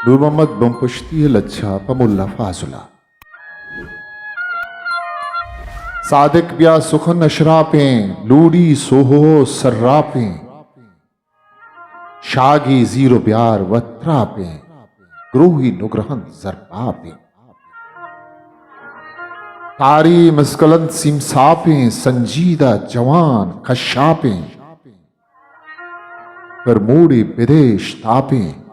Nur Muhammad Bampushti Lacha Pamulla Fazula Sadiq ब्या सुखन अशरापें लूडी Soho सर्रापें शागी zero ब्यार वत्रापें ग्रोही नुग्रहन जरपापें तारी मस्कलन सिमसापें संजीदा जवान खशापें करमूड़ी विदेश तापें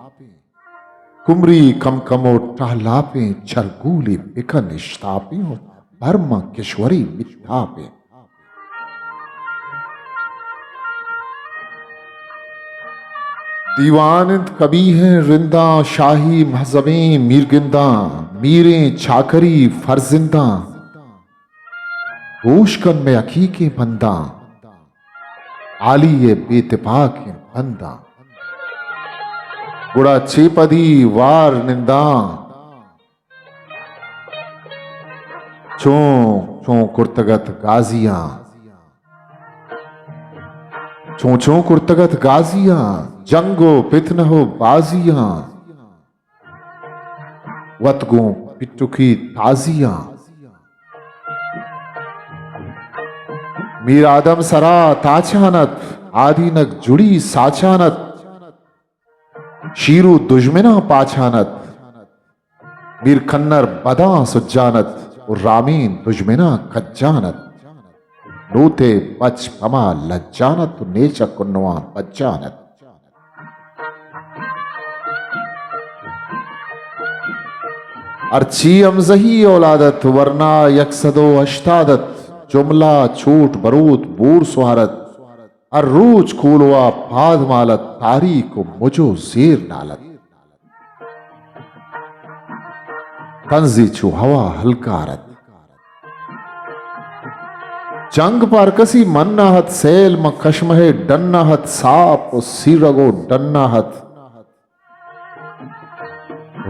कुमरी कमकमो टहलापें छरगूली बिकन इश्तापें बर्मा किश्वरी मिथ्यापें दीवानंद कभी हैं रिंदा शाही महजबें मीरगिंदा मीरें छाकरी फर्जिंदा होशकन में अकीके बंदा आली ये बेतपाक बंदा गुड़ा छेपदी वार निंदा चों चों कुर्तगत गाजियां चों चों कुर्तगत गाजियां जंगो पितनहो बाजियां वतगो पिटुकी ताजियां मीर आदम सरा ताचानत आदीनक जुड़ी साचानत शीरू दुश्मना पाछानत मीर खन्नर बदा सुजानत और रामीन दुश्मना खज्जानत नूते बच पमा लज्जानत नेचा कुन्नवा बच्चानत अर्ची अमजही औलादत वरना यकसदो अश्तादत जुमला छूट बरूत बूर सुहारत और रोज खूलवा फाद मालत तारीख को मुझो जेर नालत तंजी छू हवा हल्कारत जंग पर कसी मन्नाहत सेल म कश्महे डन्नाहत साप सिरगो डन्नाहत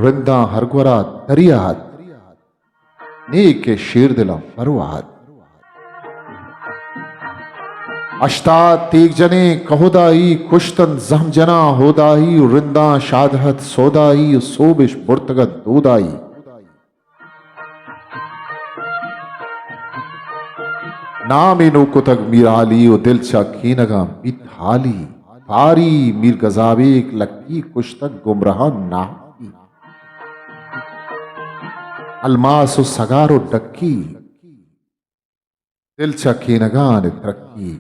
रिंदा हरगुरा दरियाहत ने के शेर दिला परवाहत अश्ता तेग जने कहोदाई कुश्तन जहमजना होदाई रिंदा शादहत सोदाई सोबिश बुर्तगत दूदाई नामिनो कुतग मीराली ओ दिलचा कीनगा बिथाली पारी मीर गजाबेक लक्की कुश्तक गुमराह नाही अलमासो सगारो डक्की दिलचा कीनगान तरक्की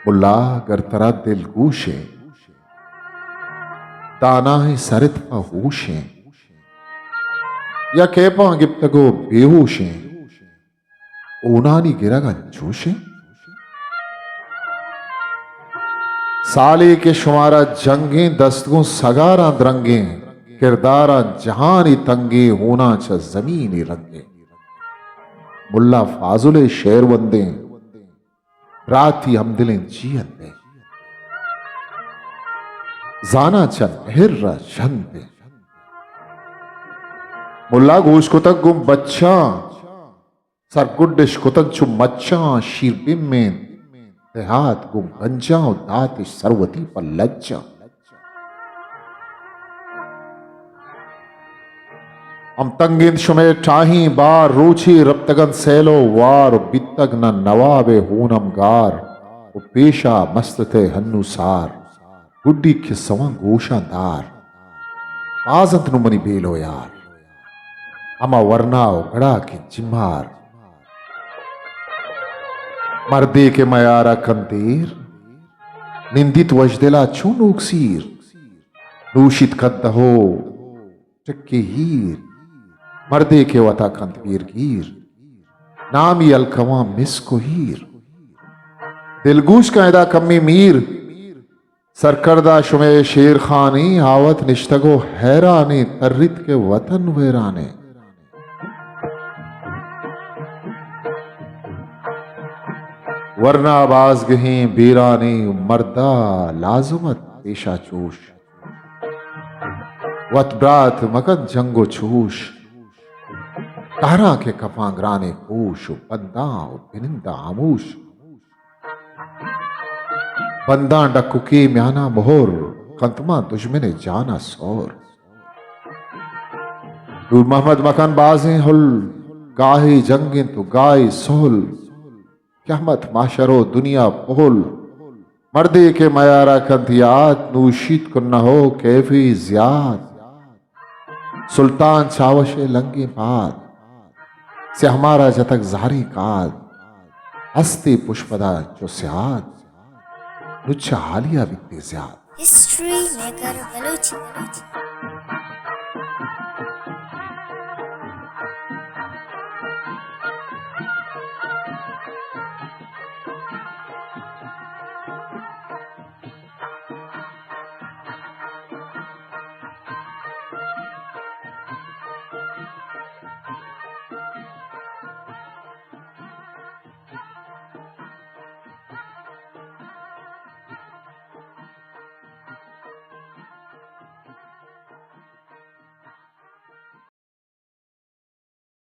मुल्ला गर तरा दिल गूशे दाना है सरित पा होशे या केपा गिप्तगो बेहोशे ओनानी गिरागा जोशे साले के शुमारा जंगे दस्तगों सगारा द्रंगे किरदारा जहानी तंगे होना छ जमीनी रंगे मुल्ला फाजुले शेर वंदे राती हम दिलें जियन दे जाना चन हिर्रा झंदे मुल्ला गोश को तक गुम बच्चा सरगुड्डिश कुतन छु मच्छा शीर बिम में देहात गुम गंजा दात सरवती पर लज्जा हम तंगिन शुमे टाही बार रोची रप्तगन सेलो वार बितग न नवाबे हूनम गार वो पेशा मस्तते हन्नुसार गुड्डी खिस्सवा गोशादार पाजंत नुमनी बेलो यार अमा वरनाओ गड़ा की जिम्मार मर्दे के मयारा कंतीर निंदित वजदिला चून उक्सीर नूशित कद्दहो टक्के हीर मर्दे के वता कंतवीर गिर नामी अलकवा मिसको हीर दिलगूश कायदा कम्मी मीर सरकर्दा शुमे शेर खानी आवत निश्तगो हैराने तर्रित के वतन वेराने वरना बाज गहें बेराने मर्दा लाजुमत पेशा चूश वतब्रात मकन जंगो छूश तारा के कपांगराने होश बंदा बिनिंदा आमूश बंदा डकुके म्याना मोहर खंतमा दुश्मन जाना सोर। नूर मोहम्मद मकान बाजें हुल गाहे जंगे तो गाय सोल। क़यामत माशरो दुनिया पोल। मर्दे के मयारा कंतियात नूशीत को न हो कैफी जियाद। सुल्तान चावशे लंगे पाद से हमारा जतक जारी काद। हस्ते पुष्पदा जो स्याद नुच्छा हालिया बिकते ज्याद। History maker Balochi.